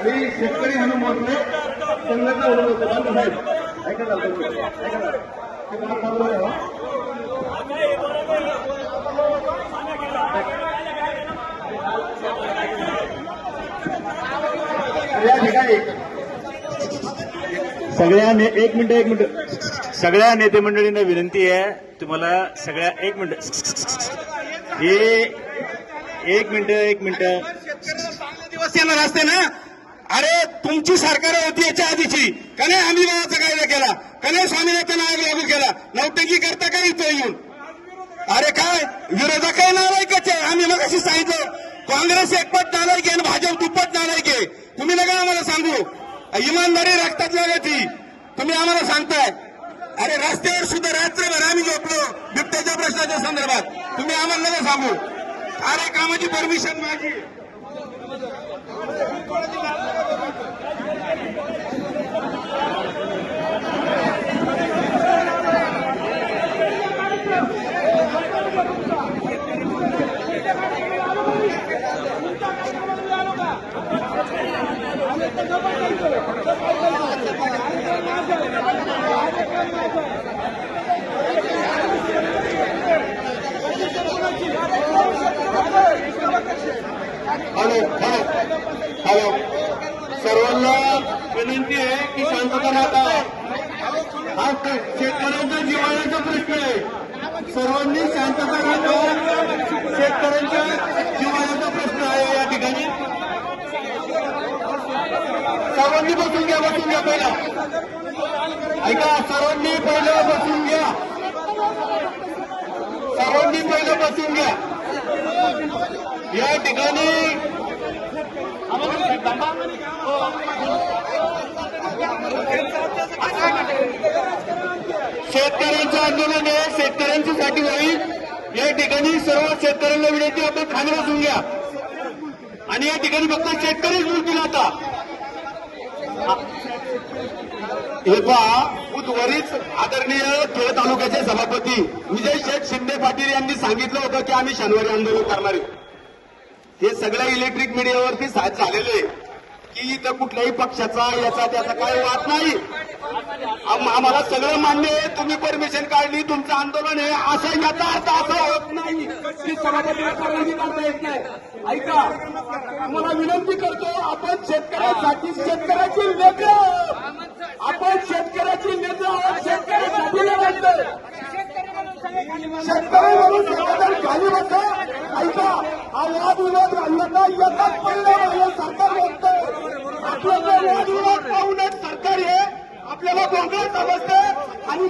मी शेतकरी म्हणून बोलतोय संघटना म्हणून बोलतो ऐका या ठिकाणी एक मिनिट सगळ्या नेते मंडळींना विनंती आहे तुम्हाला सगळ्या एक मिनिट चांगले दिवस येणार असते ना. अरे तुमची सरकार होती याच्या आधीची का नाही आम्ही गावाचा कायदा केला का नाही स्वामीनाथन आयोग लागू केला नवटंकी करता का इथं येऊन. अरे काय विरोधक काही नालायकच आहे. आम्ही मग अशी सांगितलं काँग्रेस एकपट नालायक आहे आणि भाजप दुप्पट नालायक आहे. तुम्ही नका आम्हाला सांगू इमानदारी रक्तात लागती तुम्ही आम्हाला सांगताय. अरे रस्त्यावर सुद्धा रात्रभर आम्ही झोपलो बिबट्याच्या प्रश्नाच्या संदर्भात तुम्ही आम्हाला नका सांगू. अरे कामाची परमिशन माझी हॅलो सर्वांना विनंती आहे की शांतता राहता. हा शेतकऱ्यांचा जिव्हाळ्याचा प्रश्न आहे. सर्वांनी शांतता राहता. शेतकऱ्यांच्या जिव्हाळ्याचा प्रश्न आहे या ठिकाणी. सर्वांनी बसून घ्या पहिला. ऐका सर्वांनी पहिलं बसून घ्या. या ठिकाणी शेतकऱ्यांचं आंदोलन आहे. शेतकऱ्यांच्यासाठी होईल. या ठिकाणी सर्व शेतकऱ्यांना विनंती आपण खाली बसून घ्या आणि या ठिकाणी फक्त शेतकरीच बोलतील. आता हे पहा उद्वरित आदरणीय खेड तालुक्याचे सभापती विजय शेठ शिंदे पाटील यांनी सांगितलं होतं की आम्ही शनिवारी आंदोलन करणार आहे. हे सगळ्या इलेक्ट्रिक मीडियावरती झालेलं आहे की इथं कुठल्याही पक्षाचा याचा त्याचा काही वाद नाही. आम्हाला सगळं मान्य आहे. तुम्ही परमिशन काढली तुमचं आंदोलन आहे असं याचा अर्थ असा होत नाही की सभापतीला परवानगी काढता येत नाही. ऐका आम्हाला विनंती करतो आपण शेतकऱ्यांसाठी शेतकऱ्याची लेकरं आपण शेतकऱ्याची लेकरं आहोत. शेतकऱ्यासाठी लढतोय. शेतकरी म्हणून समाधान खाली बसा. ऐका हा वादविवाद घालण्याचा याचाच परिणाम आहे. सरकार बोलतंय आपल्याला वादविवाद पाहूनच सरकार हे आपल्याला बोंगळ समजतं आणि